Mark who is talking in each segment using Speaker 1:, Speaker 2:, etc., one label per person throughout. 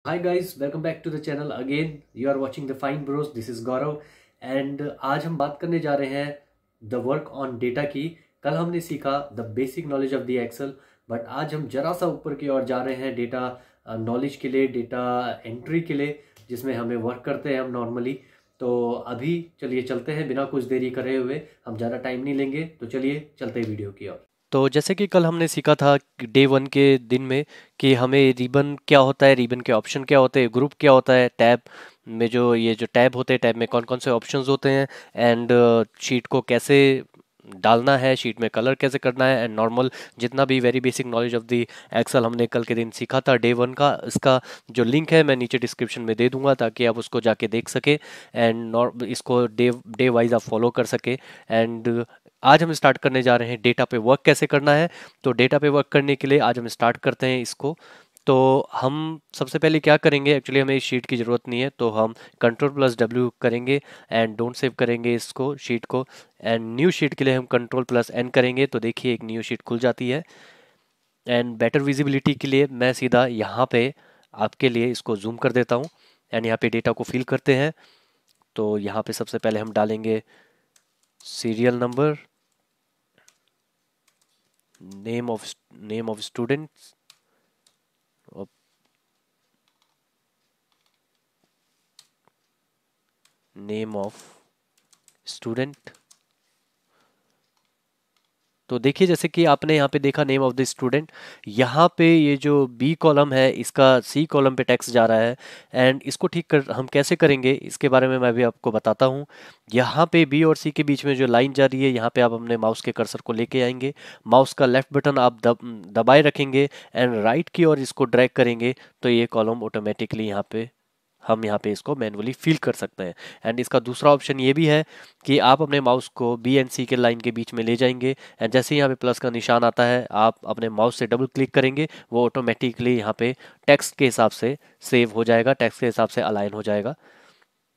Speaker 1: Hi guys, welcome back to the channel again. You are watching the Fine Bros. This is Gaurav and आज हम बात करने जा रहे हैं द वर्क ऑन डेटा की। कल हमने सीखा the basic knowledge of the Excel, but आज हम जरा सा ऊपर की ओर जा रहे हैं डेटा नॉलेज के लिए, डेटा एंट्री के लिए, जिसमें हमें वर्क करते हैं हम नॉर्मली। तो अभी चलिए चलते हैं, बिना कुछ देरी करे हुए। हम ज़्यादा टाइम नहीं लेंगे, तो चलिए चलते हैं वीडियो की ओर। तो जैसे कि कल हमने सीखा था डे वन के दिन में कि हमें रिबन क्या होता है, रिबन के ऑप्शन क्या होते हैं, ग्रुप क्या होता है, टैब में जो टैब होते हैं, टैब में कौन कौन से ऑप्शंस होते हैं, एंड शीट को कैसे डालना है, शीट में कलर कैसे करना है, एंड नॉर्मल जितना भी very basic knowledge of the Excel हमने कल के दिन सीखा था डे वन का। इसका जो लिंक है मैं नीचे डिस्क्रिप्शन में दे दूंगा ताकि आप उसको जाके देख सके एंड इसको डे डे वाइज आप फॉलो कर सके। एंड आज हम स्टार्ट करने जा रहे हैं डेटा पे वर्क कैसे करना है। तो डेटा पे वर्क करने के लिए आज हम स्टार्ट करते हैं इसको। तो हम सबसे पहले क्या करेंगे, एक्चुअली हमें इस शीट की ज़रूरत नहीं है, तो हम कंट्रोल+W करेंगे एंड डोंट सेव करेंगे इसको, शीट को। एंड न्यू शीट के लिए हम कंट्रोल+N करेंगे, तो देखिए एक न्यू शीट खुल जाती है। एंड बेटर विजिबिलिटी के लिए मैं सीधा यहाँ पे आपके लिए इसको जूम कर देता हूँ एंड यहाँ पे डेटा को फिल करते हैं। तो यहाँ पे सबसे पहले हम डालेंगे serial number, name of student, name of student. तो देखिए जैसे कि आपने यहाँ पे देखा नेम ऑफ द स्टूडेंट, यहाँ पे ये जो बी कॉलम है इसका सी कॉलम पे टेक्स्ट जा रहा है। एंड इसको ठीक कर हम कैसे करेंगे इसके बारे में मैं भी आपको बताता हूँ। यहाँ पे बी और सी के बीच में जो लाइन जा रही है, यहाँ पे आप अपने माउस के कर्सर को लेके आएंगे, माउस का लेफ्ट बटन आप दबाए रखेंगे एंड राइट की ओर इसको ड्रैग करेंगे, तो ये कॉलम ऑटोमेटिकली हम यहाँ पे इसको मैनुअली फिल कर सकते हैं। एंड इसका दूसरा ऑप्शन ये भी है कि आप अपने माउस को बी एंड सी के लाइन के बीच में ले जाएंगे एंड जैसे ही यहाँ पे प्लस का निशान आता है आप अपने माउस से डबल क्लिक करेंगे, वो ऑटोमेटिकली यहाँ पे टेक्स्ट के हिसाब से सेव हो जाएगा, टेक्स्ट के हिसाब से अलाइन हो जाएगा।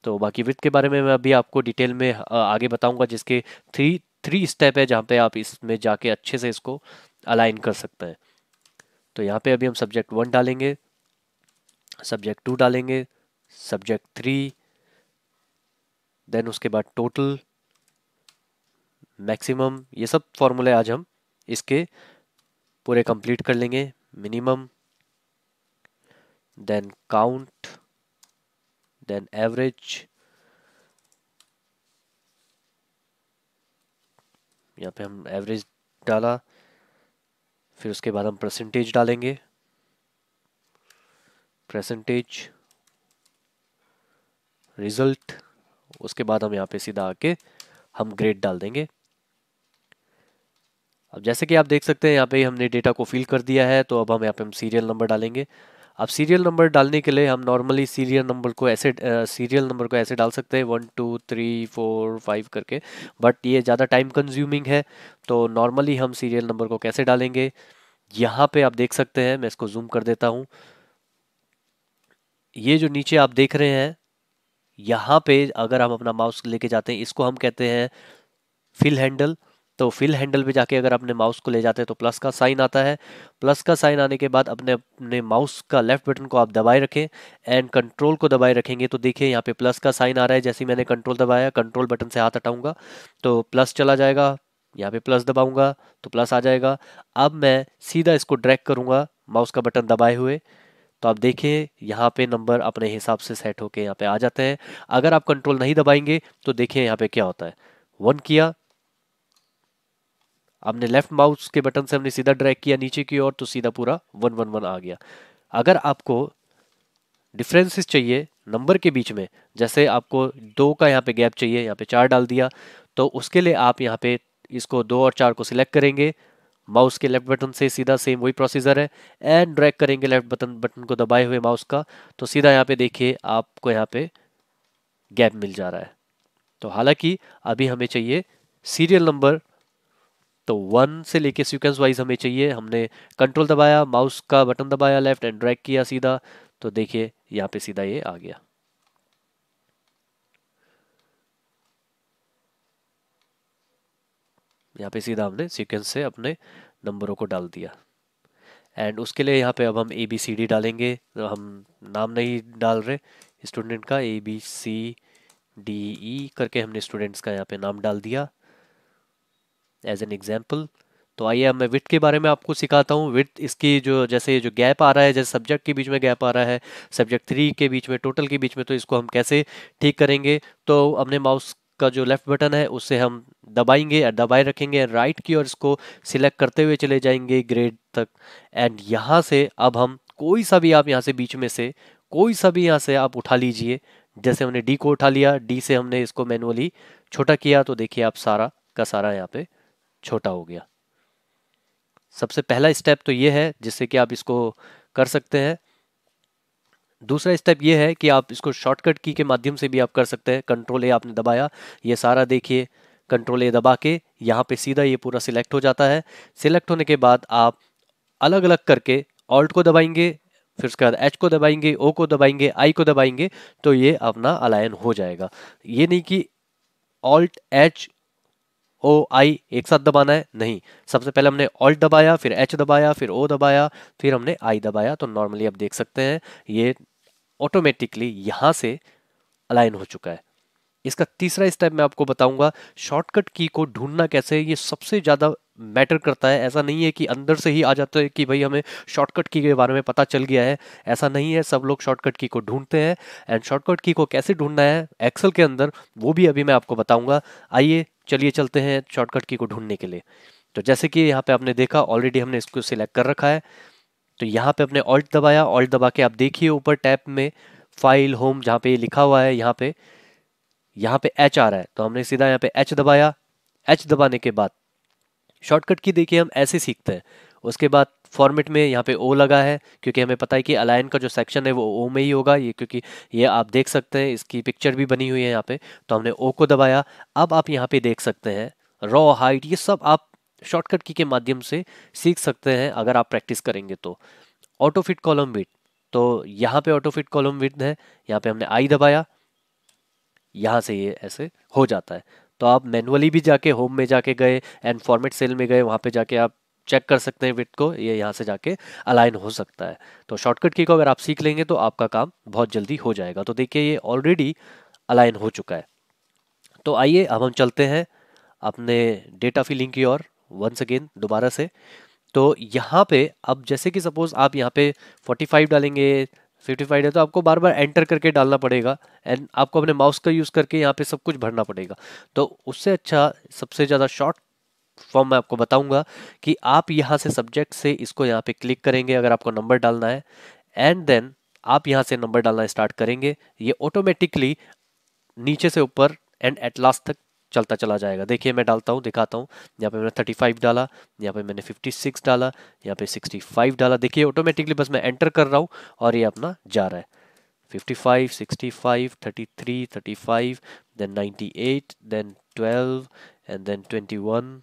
Speaker 1: तो बाकी विथ के बारे में मैं अभी आपको डिटेल में आगे बताऊंगा, जिसके थ्री थ्री स्टेप है जहाँ पे आप इसमें जाके अच्छे से इसको अलाइन कर सकते हैं। तो यहाँ पे अभी हम सब्जेक्ट 1 डालेंगे, सब्जेक्ट 2 डालेंगे, सब्जेक्ट 3, देन उसके बाद टोटल, मैक्सिमम, ये सब फॉर्मूले आज हम इसके पूरे कंप्लीट कर लेंगे। Minimum, then count, then average, यहाँ पे हम एवरेज डाला, फिर उसके बाद हम परसेंटेज डालेंगे, परसेंटेज, रिजल्ट, उसके बाद हम यहाँ पे सीधा आके हम ग्रेड डाल देंगे। अब जैसे कि आप देख सकते हैं यहाँ पे हमने डेटा को फिल कर दिया है, तो अब हम यहाँ पे हम सीरियल नंबर डालेंगे। अब सीरियल नंबर डालने के लिए हम नॉर्मली सीरियल नंबर को ऐसे डाल सकते हैं 1 2 3 4 5 करके, बट ये ज़्यादा टाइम कंज्यूमिंग है। तो नॉर्मली हम सीरियल नंबर को कैसे डालेंगे, यहाँ पे आप देख सकते हैं, मैं इसको जूम कर देता हूँ। ये जो नीचे आप देख रहे हैं, यहाँ पे अगर हम अपना माउस लेके जाते हैं, इसको हम कहते हैं फिल हैंडल। तो फिल हैंडल पे जाके अगर अपने माउस को ले जाते हैं तो प्लस का साइन आता है। प्लस का साइन आने के बाद अपने अपने माउस का लेफ्ट बटन को आप दबाए रखें एंड कंट्रोल को दबाए रखेंगे, तो देखिए यहाँ पे प्लस का साइन आ रहा है। जैसे ही मैंने कंट्रोल दबाया, कंट्रोल बटन से हाथ हटाऊंगा तो प्लस चला जाएगा, यहाँ पे प्लस दबाऊंगा तो प्लस आ जाएगा। अब मैं सीधा इसको ड्रैग करूंगा माउस का बटन दबाए हुए, तो आप देखिए यहाँ पे नंबर अपने हिसाब से सेट होके यहाँ पे आ जाते हैं। अगर आप कंट्रोल नहीं दबाएंगे तो देखिए यहाँ पे क्या होता है। 1 किया, हमने लेफ्ट माउस के बटन से हमने सीधा ड्रैग किया नीचे की ओर, तो सीधा पूरा 1 1 1 आ गया। अगर आपको डिफरेंसेस चाहिए नंबर के बीच में, जैसे आपको 2 का यहाँ पे गैप चाहिए, यहाँ पे 4 डाल दिया, तो उसके लिए आप यहाँ पे इसको 2 और 4 को सिलेक्ट करेंगे, माउस के लेफ्ट बटन से सीधा सेम वही प्रोसीजर है, एंड ड्रैग करेंगे लेफ्ट बटन बटन को दबाए हुए माउस का, तो सीधा यहाँ पे देखिए आपको यहाँ पे गैप मिल जा रहा है। तो हालांकि अभी हमें चाहिए सीरियल नंबर, तो 1 से लेके सीक्वेंस वाइज हमें चाहिए। हमने कंट्रोल दबाया, माउस का बटन दबाया लेफ्ट एंड ड्रैग किया सीधा, तो देखिए यहाँ पे सीधा ये आ गया। यहाँ पे सीधा हमने सीक्वेंस से अपने नंबरों को डाल दिया। एंड उसके लिए यहाँ पे अब हम ABCD डालेंगे, तो हम नाम नहीं डाल रहे स्टूडेंट का, ABCDE करके हमने स्टूडेंट्स का यहाँ पे नाम डाल दिया एज एन एग्जाम्पल। तो आइए अब मैं विड्थ के बारे में आपको सिखाता हूँ। विड्थ इसकी जो जैसे जो गैप आ रहा है, जैसे सब्जेक्ट के बीच में गैप आ रहा है, सब्जेक्ट 3 के बीच में, टोटल के बीच में, तो इसको हम कैसे ठीक करेंगे। तो अपने माउस का जो लेफ्ट बटन है उससे हम दबाएंगे या दबाए रखेंगे राइट की, और इसको सिलेक्ट करते हुए चले जाएंगे ग्रेड तक। एंड यहाँ से अब हम कोई सा भी, आप यहाँ से बीच में से कोई सा भी यहाँ से आप उठा लीजिए। जैसे हमने डी को उठा लिया, डी से हमने इसको मैनुअली छोटा किया, तो देखिए आप सारा का सारा यहाँ पे छोटा हो गया। सबसे पहला स्टेप तो ये है जिससे कि आप इसको कर सकते हैं। दूसरा स्टेप ये है कि आप इसको शॉर्टकट की के माध्यम से भी आप कर सकते हैं। कंट्रोल ए आपने दबाया, ये सारा देखिए, कंट्रोल ए दबा के यहाँ पे सीधा ये पूरा सिलेक्ट हो जाता है। सिलेक्ट होने के बाद आप अलग अलग करके ऑल्ट को दबाएंगे, फिर उसके बाद एच को दबाएंगे, ओ को दबाएंगे, आई को दबाएंगे, तो ये अपना अलाइन हो जाएगा। ये नहीं कि ऑल्ट एच ओ आई एक साथ दबाना है, नहीं। सबसे पहले हमने ऑल्ट दबाया, फिर एच दबाया, फिर ओ दबाया, फिर हमने आई दबाया, तो नॉर्मली आप देख सकते हैं ये ऑटोमेटिकली यहाँ से अलाइन हो चुका है। इसका तीसरा स्टेप मैं आपको बताऊंगा, शॉर्टकट की को ढूंढना कैसे है, ये सबसे ज़्यादा मैटर करता है। ऐसा नहीं है कि अंदर से ही आ जाता है कि भाई हमें शॉर्टकट की के बारे में पता चल गया है, ऐसा नहीं है। सब लोग शॉर्टकट की को ढूंढते हैं, एंड शॉर्टकट की को कैसे ढूंढना है एक्सेल के अंदर, वो भी अभी मैं आपको बताऊंगा। आइए चलिए चलते हैं शॉर्टकट की को ढूंढने के लिए। तो जैसे कि यहाँ पे आपने देखा, ऑलरेडी हमने इसको सिलेक्ट कर रखा है। तो यहाँ पे अपने ऑल्ट दबाया, ऑल्ट दबा के आप देखिए ऊपर टैब में फाइल होम जहाँ पे ये लिखा हुआ है, यहाँ पे एच आ रहा है, तो हमने सीधा यहाँ पे एच दबाया। एच दबाने के बाद शॉर्टकट की देखिए हम ऐसे सीखते हैं। उसके बाद फॉर्मेट में यहाँ पे ओ लगा है, क्योंकि हमें पता है कि अलाइन का जो सेक्शन है वो ओ में ही होगा, ये क्योंकि ये आप देख सकते हैं इसकी पिक्चर भी बनी हुई है यहाँ पे। तो हमने ओ को दबाया। अब आप यहाँ पे देख सकते हैं रॉ, हाइट, ये सब आप शॉर्टकट की के माध्यम से सीख सकते हैं अगर आप प्रैक्टिस करेंगे तो। ऑटो फिट कॉलम विड्थ, तो यहाँ पे ऑटो फिट कॉलम विड्थ है, यहाँ पे हमने आई दबाया, यहाँ से ये ऐसे हो जाता है। तो आप मैनुअली भी जाके होम में जाके गए एंड फॉर्मेट सेल में गए, वहाँ पे जाके आप चेक कर सकते हैं विड्थ को, ये यहाँ से जाके अलाइन हो सकता है। तो शॉर्टकट की को अगर आप सीख लेंगे तो आपका काम बहुत जल्दी हो जाएगा। तो देखिए ये ऑलरेडी अलाइन हो चुका है। तो आइए अब हम चलते हैं अपने डेटा फिलिंग की ओर वंस अगेन दोबारा से। तो यहाँ पे अब जैसे कि सपोज आप यहाँ पे 45 डालेंगे, 55 है, तो आपको बार बार एंटर करके डालना पड़ेगा, एंड आपको अपने माउस का यूज़ करके यहाँ पे सब कुछ भरना पड़ेगा। तो उससे अच्छा सबसे ज़्यादा शॉर्ट फॉर्म मैं आपको बताऊंगा कि आप यहाँ से सब्जेक्ट से इसको यहाँ पे क्लिक करेंगे अगर आपको नंबर डालना है, एंड देन आप यहाँ से नंबर डालना स्टार्ट करेंगे। ये ऑटोमेटिकली नीचे से ऊपर एंड एट लास्ट तक चलता चला जाएगा। देखिए मैं डालता हूँ, दिखाता हूँ। यहाँ पे मैंने 35 डाला, यहाँ पे मैंने 56 डाला, यहाँ पे 65 डाला। देखिए ऑटोमेटिकली बस मैं एंटर कर रहा हूँ और ये अपना जा रहा है। 55, 65, 33, 35, then 98, then 12, and then 21,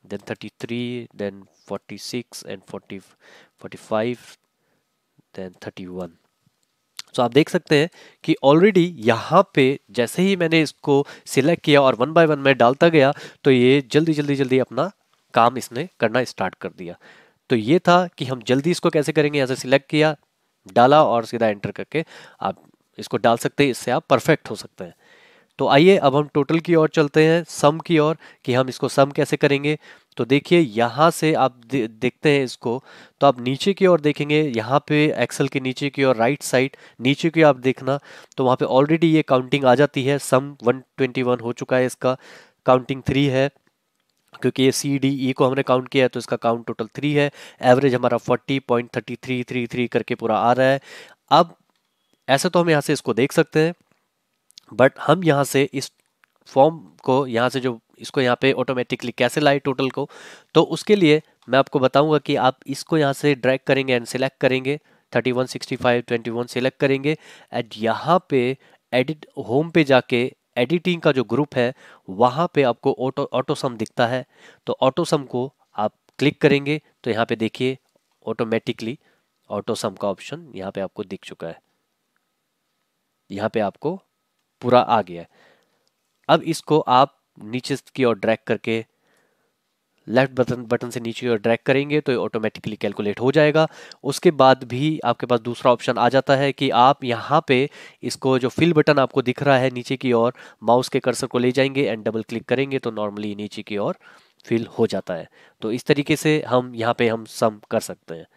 Speaker 1: then 33, then 46 and 40, 45, then 31। तो आप देख सकते हैं कि ऑलरेडी यहाँ पे जैसे ही मैंने इसको सिलेक्ट किया और वन बाय वन मैं डालता गया, तो ये जल्दी जल्दी जल्दी अपना काम इसने करना स्टार्ट कर दिया। तो ये था कि हम जल्दी इसको कैसे करेंगे। यहाँ से सिलेक्ट किया, डाला और सीधा एंटर करके आप इसको डाल सकते हैं, इससे आप परफेक्ट हो सकते हैं। तो आइए अब हम टोटल की ओर चलते हैं, सम की ओर, कि हम इसको सम कैसे करेंगे। तो देखिए यहाँ से आप देखते हैं इसको, तो आप नीचे की ओर देखेंगे, यहाँ पे एक्सेल के नीचे की ओर राइट साइड नीचे की आप देखना, तो वहाँ पे ऑलरेडी ये काउंटिंग आ जाती है। सम 121 हो चुका है, इसका काउंटिंग 3 है, क्योंकि ये सी डी ई को हमने काउंट किया है, तो इसका काउंट टोटल 3 है। एवरेज हमारा 40.3333 करके पूरा आ रहा है। अब ऐसे तो हम यहाँ से इसको देख सकते हैं, बट हम यहाँ से इस फॉर्म को यहाँ से जो इसको यहाँ पे ऑटोमेटिकली कैसे लाए टोटल को, तो उसके लिए मैं आपको बताऊंगा कि आप इसको यहाँ से ड्रैग करेंगे एंड सिलेक्ट करेंगे, 31, 65, 21 सिलेक्ट करेंगे, एंड यहाँ पे एडिट होम पे जाके एडिटिंग का जो ग्रुप है वहाँ पे आपको ऑटो सम दिखता है। तो ऑटो सम को आप क्लिक करेंगे, तो यहाँ पे देखिए ऑटोमेटिकली ऑटो सम का ऑप्शन यहाँ पे आपको दिख चुका है, यहाँ पे आपको पूरा आ गया है। अब इसको आप नीचे की ओर ड्रैग करके लेफ्ट बटन से नीचे और ड्रैग करेंगे तो ये ऑटोमेटिकली कैलकुलेट हो जाएगा। उसके बाद भी आपके पास दूसरा ऑप्शन आ जाता है कि आप यहाँ पे इसको जो फिल बटन आपको दिख रहा है नीचे की ओर, माउस के कर्सर को ले जाएंगे एंड डबल क्लिक करेंगे तो नॉर्मली नीचे की ओर फिल हो जाता है। तो इस तरीके से हम यहाँ पे हम सम कर सकते हैं।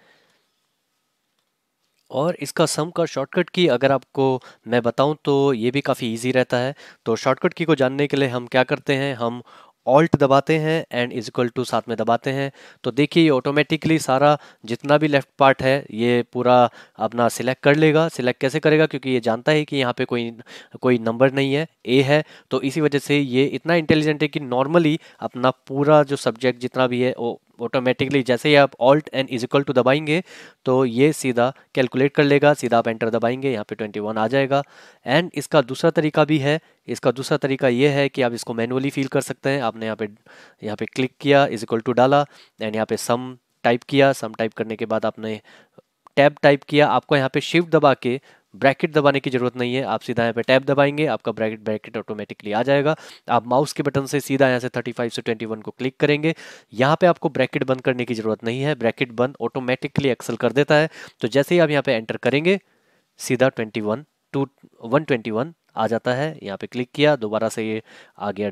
Speaker 1: और इसका सम का शॉर्टकट की अगर आपको मैं बताऊं तो ये भी काफ़ी इजी रहता है। तो शॉर्टकट की को जानने के लिए हम क्या करते हैं, हम ऑल्ट दबाते हैं एंड इज इक्वल टू साथ में दबाते हैं। तो देखिए ये ऑटोमेटिकली सारा जितना भी लेफ्ट पार्ट है ये पूरा अपना सिलेक्ट कर लेगा। सिलेक्ट कैसे करेगा, क्योंकि ये जानता है कि यहाँ पे कोई कोई नंबर नहीं है, ए है। तो इसी वजह से ये इतना इंटेलिजेंट है कि नॉर्मली अपना पूरा जो सब्जेक्ट जितना भी है वो ऑटोमेटिकली जैसे ही आप alt and is equal to दबाएंगे तो ये सीधा कैलकुलेट कर लेगा। सीधा आप एंटर दबाएंगे, यहाँ पे 21 आ जाएगा। एंड इसका दूसरा तरीका भी है। इसका दूसरा तरीका ये है कि आप इसको मैनुअली फील कर सकते हैं। आपने यहाँ पे क्लिक किया, इज इक्वल टू डाला एंड यहाँ पे सम टाइप किया। सम टाइप करने के बाद आपने टैब टाइप किया। आपको यहाँ पे शिफ्ट दबा के ब्रैकेट दबाने की जरूरत नहीं है, आप सीधा यहाँ पे टैब दबाएंगे, आपका ब्रैकेट ब्रैकेट ऑटोमेटिकली आ जाएगा। आप माउस के बटन से सीधा यहाँ से 35 से 21 को क्लिक करेंगे। यहाँ पे आपको ब्रैकेट बंद करने की जरूरत नहीं है, ब्रैकेट बंद ऑटोमेटिकली एक्सेल कर देता है। तो जैसे ही आप यहाँ पे एंटर करेंगे सीधा 21 टू 121 आ जाता है। यहाँ पे क्लिक किया, दोबारा से ये आ गया,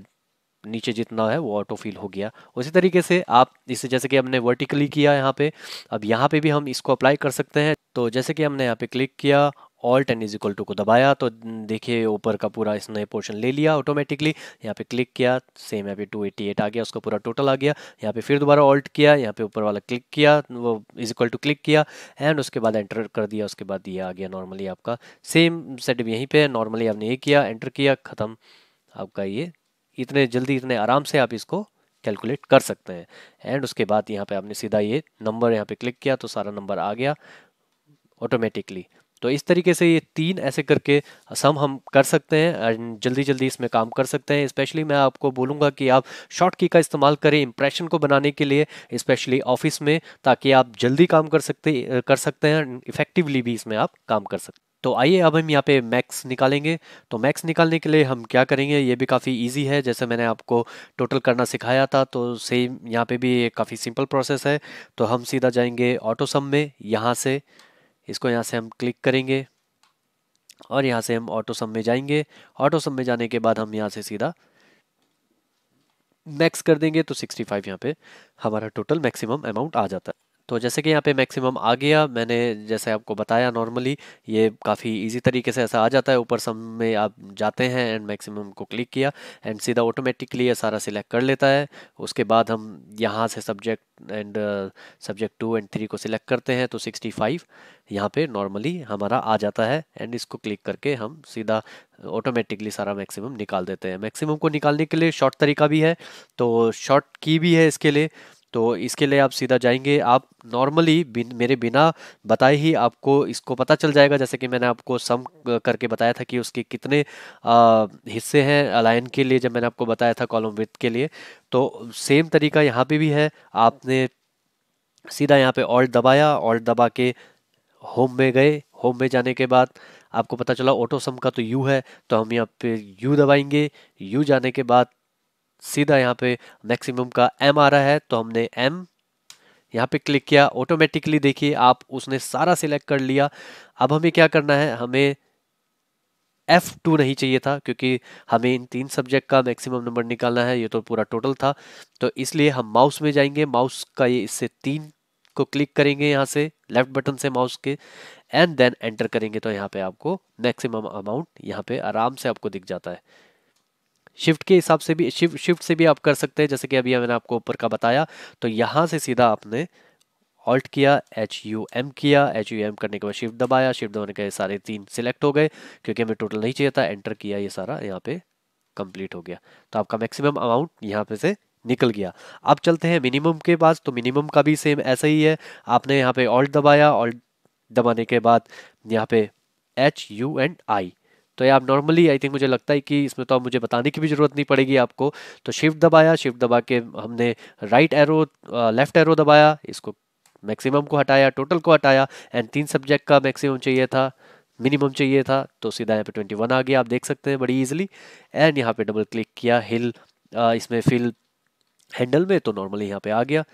Speaker 1: नीचे जितना है वो ऑटो फिल हो गया। उसी तरीके से आप इसे जैसे कि हमने वर्टिकली किया यहाँ पे, अब यहाँ पे भी हम इसको अप्लाई कर सकते हैं। तो जैसे कि हमने यहाँ पे क्लिक किया, alt and is equal to को दबाया तो देखिए ऊपर का पूरा इसने पोर्शन ले लिया ऑटोमेटिकली। यहाँ पे क्लिक किया, सेम यहाँ पे 288 आ गया, उसका पूरा टोटल आ गया। यहाँ पे फिर दोबारा ऑल्ट किया, यहाँ पे ऊपर वाला क्लिक किया, वो इज इक्वल टू क्लिक किया एंड उसके बाद एंटर कर दिया। उसके बाद ये आ गया नॉर्मली आपका सेम सेटअप यहीं पे। नॉर्मली आपने ये किया, एंटर किया, ख़त्म आपका ये। इतने जल्दी इतने आराम से आप इसको कैलकुलेट कर सकते हैं। एंड उसके बाद यहाँ पे आपने सीधा ये नंबर यहाँ पे क्लिक किया तो सारा नंबर आ गया ऑटोमेटिकली। तो इस तरीके से ये तीन ऐसे करके सम हम कर सकते हैं एंड जल्दी जल्दी इसमें काम कर सकते हैं। स्पेशली मैं आपको बोलूँगा कि आप शॉर्ट की का इस्तेमाल करें इंप्रेशन को बनाने के लिए, स्पेशली ऑफिस में, ताकि आप जल्दी काम कर सकते हैं, इफेक्टिवली भी इसमें आप काम कर सकते हैं। तो आइए अब हम यहाँ पे मैक्स निकालेंगे। तो मैक्स निकालने के लिए हम क्या करेंगे, ये भी काफ़ी इजी है। जैसे मैंने आपको टोटल करना सिखाया था तो सेम यहाँ पे भी काफ़ी सिंपल प्रोसेस है। तो हम सीधा जाएंगे ऑटो सम में, यहाँ से इसको यहाँ से हम क्लिक करेंगे और यहाँ से हम ऑटो सम में जाएंगे। ऑटो सम में जाने के बाद हम यहाँ से सीधा मैक्स कर देंगे तो 65 यहाँ पे हमारा टोटल मैक्सिमम अमाउंट आ जाता है। तो जैसे कि यहाँ पे मैक्सिमम आ गया, मैंने जैसे आपको बताया नॉर्मली ये काफ़ी इजी तरीके से ऐसा आ जाता है। ऊपर सम में आप जाते हैं एंड मैक्सिमम को क्लिक किया एंड सीधा ऑटोमेटिकली ये सारा सिलेक्ट कर लेता है। उसके बाद हम यहाँ से सब्जेक्ट 2 एंड 3 को सिलेक्ट करते हैं तो 65 यहाँ पे नॉर्मली हमारा आ जाता है एंड इसको क्लिक करके हम सीधा ऑटोमेटिकली सारा मैक्सिमम निकाल देते हैं। मैक्सिमम को निकालने के लिए शॉर्ट तरीका भी है, तो शॉर्ट की भी है इसके लिए। तो इसके लिए आप सीधा जाएंगे, आप नॉर्मली मेरे बिना बताए ही आपको इसको पता चल जाएगा। जैसे कि मैंने आपको सम करके बताया था कि उसके कितने हिस्से हैं अलाइन के लिए, जब मैंने आपको बताया था कॉलम विड्थ के लिए। तो सेम तरीका यहाँ पे भी है। आपने सीधा यहाँ पे ऑल्ट दबाया, ऑल्ट दबा के होम में गए। होम में जाने के बाद आपको पता चला ऑटो सम का तो यू है, तो हम यहाँ पे यू दबाएंगे। यू जाने के बाद सीधा यहाँ पे मैक्सिमम का एम आ रहा है तो हमने एम यहाँ पे क्लिक किया। ऑटोमेटिकली देखिए आप उसने सारा सिलेक्ट कर लिया। अब हमें क्या करना है, हमें F2 नहीं चाहिए था क्योंकि हमें इन तीन सब्जेक्ट का मैक्सिमम नंबर निकालना है, ये तो पूरा टोटल था। तो इसलिए हम माउस में जाएंगे, माउस का ये इससे 3 को क्लिक करेंगे यहाँ से लेफ्ट बटन से माउस के एंड देन एंटर करेंगे तो यहाँ पे आपको मैक्सिमम अमाउंट यहाँ पे आराम से आपको दिख जाता है। शिफ्ट के हिसाब से भी शिफ्ट से भी आप कर सकते हैं, जैसे कि अभी मैंने आपको ऊपर का बताया। तो यहाँ से सीधा आपने ऑल्ट किया, HUM किया, HUM करने के बाद शिफ्ट दबाया, शिफ्ट दबाने के सारे 3 सिलेक्ट हो गए क्योंकि हमें टोटल नहीं चाहिए था। एंटर किया, ये सारा यहाँ पे कंप्लीट हो गया। तो आपका मैक्सिमम अमाउंट यहाँ पे से निकल गया। अब चलते हैं मिनिमम के पास। तो मिनिमम का भी सेम ऐसा ही है। आपने यहाँ पे ऑल्ट दबाया, ऑल्ट दबाने के बाद यहाँ पे HUNI। तो ये आप नॉर्मली आई थिंक मुझे लगता है कि इसमें तो अब मुझे बताने की भी ज़रूरत नहीं पड़ेगी आपको। तो शिफ्ट दबाया, शिफ्ट दबा के हमने राइट एरो लेफ्ट एरो दबाया, इसको मैक्सिमम को हटाया, टोटल को हटाया एंड 3 सब्जेक्ट का मैक्सिमम चाहिए था, मिनिमम चाहिए था। तो सीधा यहाँ पे 21 आ गया, आप देख सकते हैं बड़ी इजीली। एंड यहाँ पे डबल क्लिक किया, इसमें फिल हैंडल में, तो नॉर्मली यहाँ पे आ गया।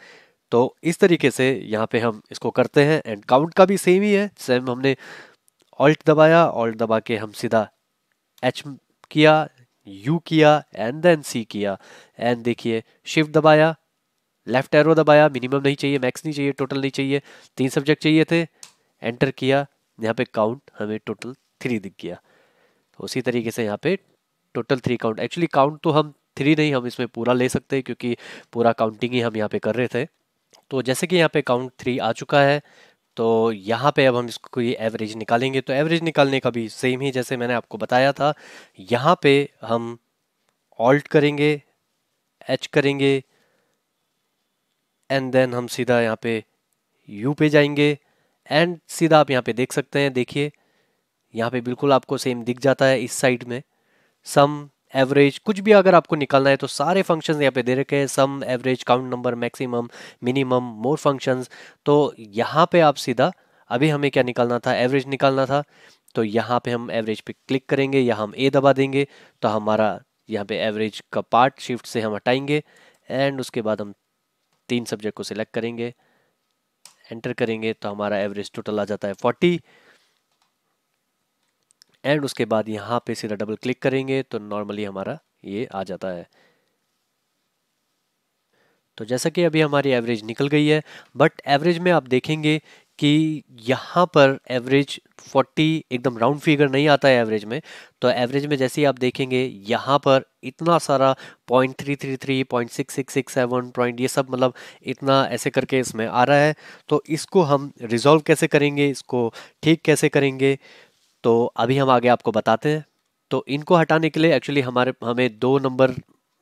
Speaker 1: तो इस तरीके से यहाँ पे हम इसको करते हैं। एंड काउंट का भी सेम ही है, सेम हमने ऑल्ट दबाया, ऑल्ट दबा के हम सीधा एच किया, यू किया एंड देन सी किया। एंड देखिए शिफ्ट दबाया, लेफ्ट एरो दबाया, मिनिमम नहीं चाहिए, मैक्स नहीं चाहिए, टोटल नहीं चाहिए, 3 सब्जेक्ट चाहिए थे, एंटर किया। यहाँ पे काउंट हमें टोटल 3 दिख गया। तो उसी तरीके से यहाँ पे टोटल 3 काउंट, एक्चुअली काउंट तो हम 3 नहीं, हम इसमें पूरा ले सकते हैं क्योंकि पूरा काउंटिंग ही हम यहाँ पे कर रहे थे। तो जैसे कि यहाँ पे काउंट 3 आ चुका है, तो यहाँ पे अब हम इसको कोई एवरेज निकालेंगे। तो एवरेज निकालने का भी सेम ही जैसे मैंने आपको बताया था, यहाँ पे हम ऑल्ट करेंगे, एच करेंगे एंड देन हम सीधा यहाँ पे यू पे जाएंगे। एंड सीधा आप यहाँ पे देख सकते हैं, देखिए यहाँ पे बिल्कुल आपको सेम दिख जाता है इस साइड में। सम, एवरेज, कुछ भी अगर आपको निकालना है तो सारे फंक्शंस यहाँ पे दे रखे हैं, sum, average, count number, maximum, minimum, more functions. तो यहाँ पे आप सीधा, अभी हमें क्या निकालना था, एवरेज निकालना था। तो यहाँ पे हम एवरेज पे क्लिक करेंगे या हम ए दबा देंगे, तो हमारा यहाँ पे एवरेज का पार्ट शिफ्ट से हम हटाएंगे। एंड उसके बाद हम 3 सब्जेक्ट को सिलेक्ट करेंगे, एंटर करेंगे, तो हमारा एवरेज टोटल आ जाता है 40। एंड उसके बाद यहाँ पे सीधा डबल क्लिक करेंगे तो नॉर्मली हमारा ये आ जाता है। तो जैसा कि अभी हमारी एवरेज निकल गई है, बट एवरेज में आप देखेंगे कि यहाँ पर एवरेज 40 एकदम राउंड फिगर नहीं आता है एवरेज में। तो एवरेज में जैसे ही आप देखेंगे यहाँ पर इतना सारा 0.333, 0.6667 पॉइंट, ये सब मतलब इतना ऐसे करके इसमें आ रहा है। तो इसको हम रिजॉल्व कैसे करेंगे, इसको ठीक कैसे करेंगे, तो अभी हम आगे आपको बताते हैं। तो इनको हटाने के लिए एक्चुअली हमें 2 नंबर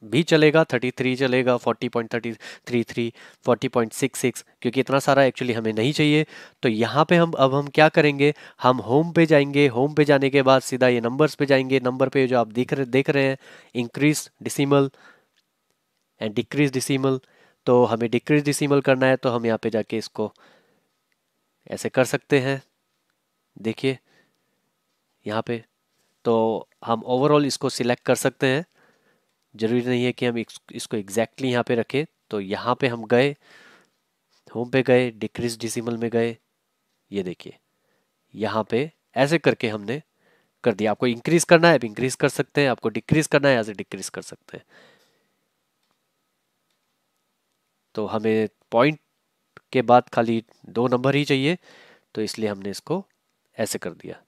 Speaker 1: भी चलेगा, 33 चलेगा, 40.33, 40.66, क्योंकि इतना सारा एक्चुअली हमें नहीं चाहिए। तो यहाँ पे हम क्या करेंगे, हम होम पे जाएंगे, होम पे जाने के बाद सीधा ये नंबर्स पे जाएंगे। नंबर पे जो आप देख रहे हैं, increase decimal and decrease decimal. तो हमें डिक्रीज डिसिमल करना है, तो हम यहाँ पे जाके इसको ऐसे कर सकते हैं, देखिए यहाँ पे। तो हम ओवरऑल इसको सिलेक्ट कर सकते हैं, जरूरी नहीं है कि हम इसको एग्जैक्टली यहाँ पे रखें। तो यहाँ पे हम गए, होम पे गए, डिक्रीज डिसिमल में गए, ये देखिए यहाँ पे ऐसे करके हमने कर दिया। आपको इंक्रीज करना है आप इंक्रीज कर सकते हैं, आपको डिक्रीज करना है ऐसे डिक्रीज कर सकते हैं। तो हमें पॉइंट के बाद खाली 2 नंबर ही चाहिए, तो इसलिए हमने इसको ऐसे कर दिया।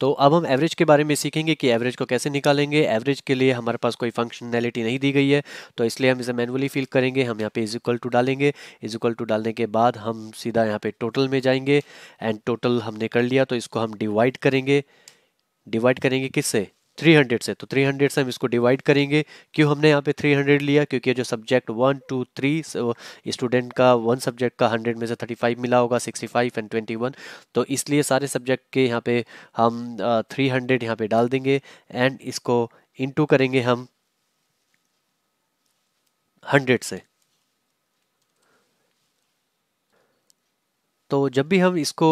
Speaker 1: तो अब हम एवरेज के बारे में सीखेंगे कि एवरेज को कैसे निकालेंगे। एवरेज के लिए हमारे पास कोई फंक्शनैलिटी नहीं दी गई है, तो इसलिए हम इसे मैनुअली फिल करेंगे। हम यहाँ पे इज इक्वल टू डालेंगे, इज इक्वल टू डालने के बाद हम सीधा यहाँ पे टोटल में जाएंगे। एंड टोटल हमने कर लिया, तो इसको हम डिवाइड करेंगे। डिवाइड करेंगे किससे, 300 से। तो 300 से हम इसको डिवाइड करेंगे। क्यों हमने यहाँ पे 300 लिया, क्योंकि जो सब्जेक्ट 1 2 3 स्टूडेंट का 1 सब्जेक्ट का 100 में से 35 मिला होगा, 65 एंड 21। तो इसलिए सारे सब्जेक्ट के यहाँ पे हम 300 यहाँ पे डाल देंगे। एंड इसको इंटू करेंगे हम 100 से। तो जब भी हम इसको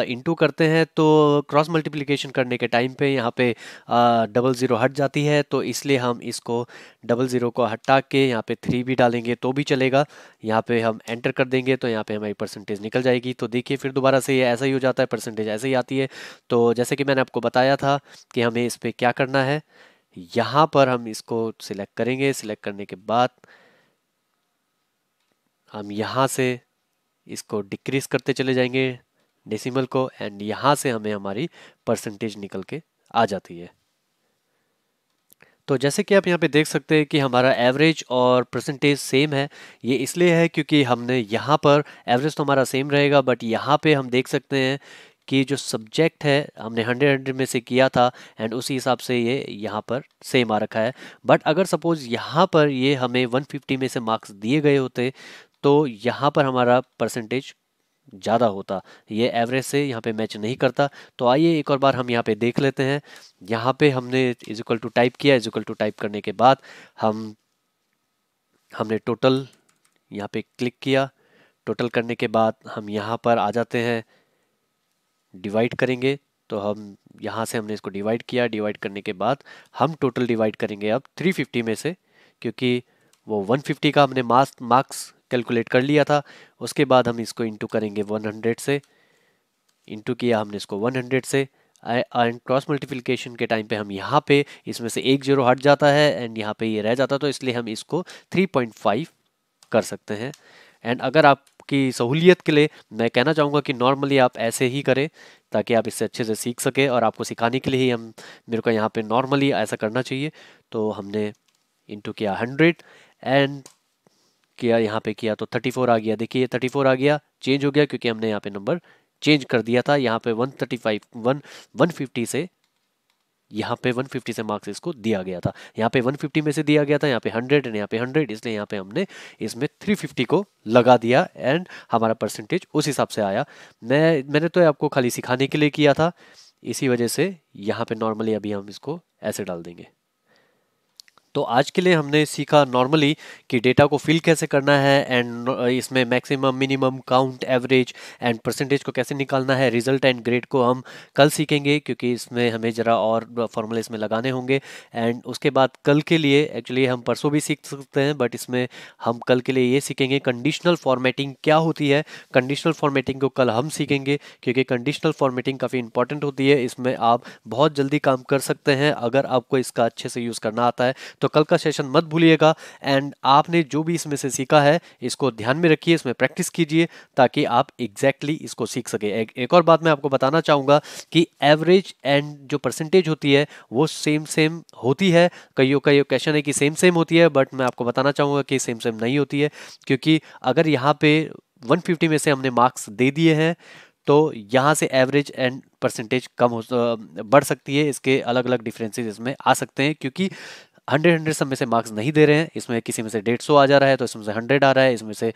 Speaker 1: इंटू करते हैं, तो क्रॉस मल्टीप्लिकेशन करने के टाइम पे यहाँ पे डबल ज़ीरो हट जाती है, तो इसलिए हम इसको डबल ज़ीरो को हटा के यहाँ पे 3 भी डालेंगे तो भी चलेगा। यहाँ पे हम एंटर कर देंगे, तो यहाँ पे हमारी परसेंटेज निकल जाएगी। तो देखिए फिर दोबारा से ये ऐसा ही हो जाता है, परसेंटेज ऐसे ही आती है। तो जैसे कि मैंने आपको बताया था कि हमें इस पर क्या करना है, यहाँ पर हम इसको सिलेक्ट करेंगे। सिलेक्ट करने के बाद हम यहाँ से इसको डिक्रीज करते चले जाएंगे डेसिमल को, एंड यहाँ से हमें हमारी परसेंटेज निकल के आ जाती है। तो जैसे कि आप यहाँ पे देख सकते हैं कि हमारा एवरेज और परसेंटेज सेम है। ये इसलिए है क्योंकि हमने यहाँ पर एवरेज तो हमारा सेम रहेगा, बट यहाँ पे हम देख सकते हैं कि जो सब्जेक्ट है हमने 100 में से किया था, एंड उसी हिसाब से ये यहाँ पर सेम आ रखा है। बट अगर सपोज यहाँ पर ये हमें 150 में से मार्क्स दिए गए होते, तो यहाँ पर हमारा परसेंटेज ज़्यादा होता, ये एवरेज से यहाँ पे मैच नहीं करता। तो आइए एक और बार हम यहाँ पे देख लेते हैं। यहाँ पे हमने इज इक्वल टू टाइप किया, इज इक्वल टू टाइप करने के बाद हमने टोटल यहाँ पे क्लिक किया। टोटल करने के बाद हम यहाँ पर आ जाते हैं, डिवाइड करेंगे। तो हम यहाँ से हमने इसको डिवाइड किया, डिवाइड करने के बाद हम टोटल डिवाइड करेंगे अब 350 में से, क्योंकि वो 150 का हमने मार्क्स कैलकुलेट कर लिया था। उसके बाद हम इसको इंटू करेंगे 100 से, इंटू किया हमने इसको 100 से, एंड क्रॉस मल्टीप्लिकेशन के टाइम पे हम यहाँ पे इसमें से एक जीरो हट जाता है एंड यहाँ पे ये रह जाता, तो इसलिए हम इसको 3.5 कर सकते हैं। एंड अगर आपकी सहूलियत के लिए मैं कहना चाहूँगा कि नॉर्मली आप ऐसे ही करें ताकि आप इससे अच्छे से सीख सके, और आपको सिखाने के लिए ही हम मेरे को यहाँ पे नॉर्मली ऐसा करना चाहिए। तो हमने इंटू किया 100 एंड किया, यहाँ पे किया तो 34 आ गया। देखिए ये 34 आ गया, चेंज हो गया क्योंकि हमने यहाँ पे नंबर चेंज कर दिया था। यहाँ पे 150 से यहाँ पे 150 से मार्क्स इसको दिया गया था, यहाँ पे 150 में से दिया गया था, यहाँ पे 100 एंड यहाँ पे 100, इसलिए यहाँ पे हमने इसमें 350 को लगा दिया एंड हमारा परसेंटेज उस हिसाब से आया। मैंने तो आपको खाली सिखाने के लिए किया था, इसी वजह से यहाँ पे नॉर्मली अभी हम इसको ऐसे डाल देंगे। तो आज के लिए हमने सीखा नॉर्मली कि डेटा को फिल कैसे करना है एंड इसमें maximum, minimum, count, average and percentage को कैसे निकालना है। रिजल्ट एंड ग्रेड को हम कल सीखेंगे क्योंकि इसमें हमें ज़रा और फॉर्मूले इसमें लगाने होंगे। एंड उसके बाद कल के लिए, एक्चुअली हम परसों भी सीख सकते हैं बट इसमें हम कल के लिए ये सीखेंगे कंडीशनल फॉर्मेटिंग क्या होती है। कंडीशनल फॉर्मेटिंग को कल हम सीखेंगे क्योंकि कंडीशनल फॉर्मेटिंग काफ़ी इंपॉर्टेंट होती है। इसमें आप बहुत जल्दी काम कर सकते हैं अगर आपको इसका अच्छे से यूज़ करना आता है। तो कल का सेशन मत भूलिएगा एंड आपने जो भी इसमें से सीखा है इसको ध्यान में रखिए, इसमें प्रैक्टिस कीजिए ताकि आप एग्जैक्टली इसको सीख सके। एक और बात मैं आपको बताना चाहूँगा कि एवरेज एंड जो परसेंटेज होती है वो सेम होती है। कई क्वेश्चन है कि सेम होती है, बट मैं आपको बताना चाहूँगा कि सेम नहीं होती है, क्योंकि अगर यहाँ पे 150 में से हमने मार्क्स दे दिए हैं तो यहाँ से एवरेज एंड परसेंटेज बढ़ सकती है। इसके अलग अलग डिफरेंसेस इसमें आ सकते हैं क्योंकि 100 सब में से मार्क्स नहीं दे रहे हैं। इसमें किसी में से 150 आ जा रहा है, तो इसमें से 100 आ रहा है, इसमें से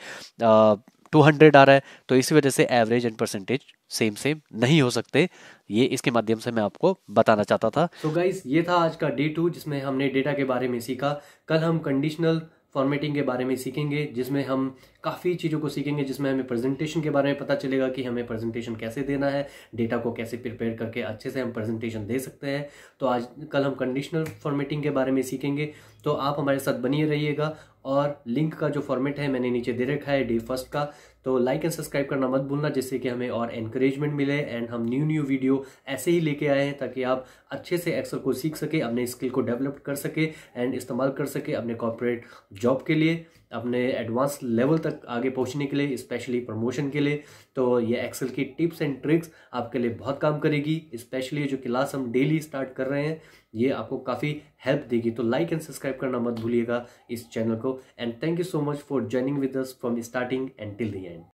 Speaker 1: 200 आ रहा है, तो इसी वजह से एवरेज एंड परसेंटेज सेम नहीं हो सकते। ये इसके माध्यम से मैं आपको बताना चाहता था। तो गाइस ये था आज का डे 2 जिसमें हमने डेटा के बारे में सीखा। कल हम कंडीशनल फॉर्मेटिंग के बारे में सीखेंगे जिसमें हम काफ़ी चीज़ों को सीखेंगे, जिसमें हमें प्रेजेंटेशन के बारे में पता चलेगा कि हमें प्रेजेंटेशन कैसे देना है, डेटा को कैसे प्रिपेयर करके अच्छे से हम प्रेजेंटेशन दे सकते हैं। तो आज कल हम कंडीशनल फॉर्मेटिंग के बारे में सीखेंगे, तो आप हमारे साथ बनिए रहिएगा। और लिंक का जो फॉर्मेट है मैंने नीचे दे रखा है डे फर्स्ट का, तो लाइक एंड सब्सक्राइब करना मत भूलना जिससे कि हमें और एनकरेजमेंट मिले एंड हम न्यू वीडियो ऐसे ही लेके आए हैं ताकि आप अच्छे से एक्सेल को सीख सके, अपने स्किल को डेवलप कर सके एंड इस्तेमाल कर सके अपने कॉर्पोरेट जॉब के लिए, अपने एडवांस लेवल तक आगे पहुंचने के लिए, स्पेशली प्रमोशन के लिए। तो ये एक्सेल की टिप्स एंड ट्रिक्स आपके लिए बहुत काम करेगी, स्पेशली जो क्लास हम डेली स्टार्ट कर रहे हैं ये आपको काफ़ी हेल्प देगी। तो लाइक एंड सब्सक्राइब करना मत भूलिएगा इस चैनल को and thank you so much for joining with us from starting and till the end.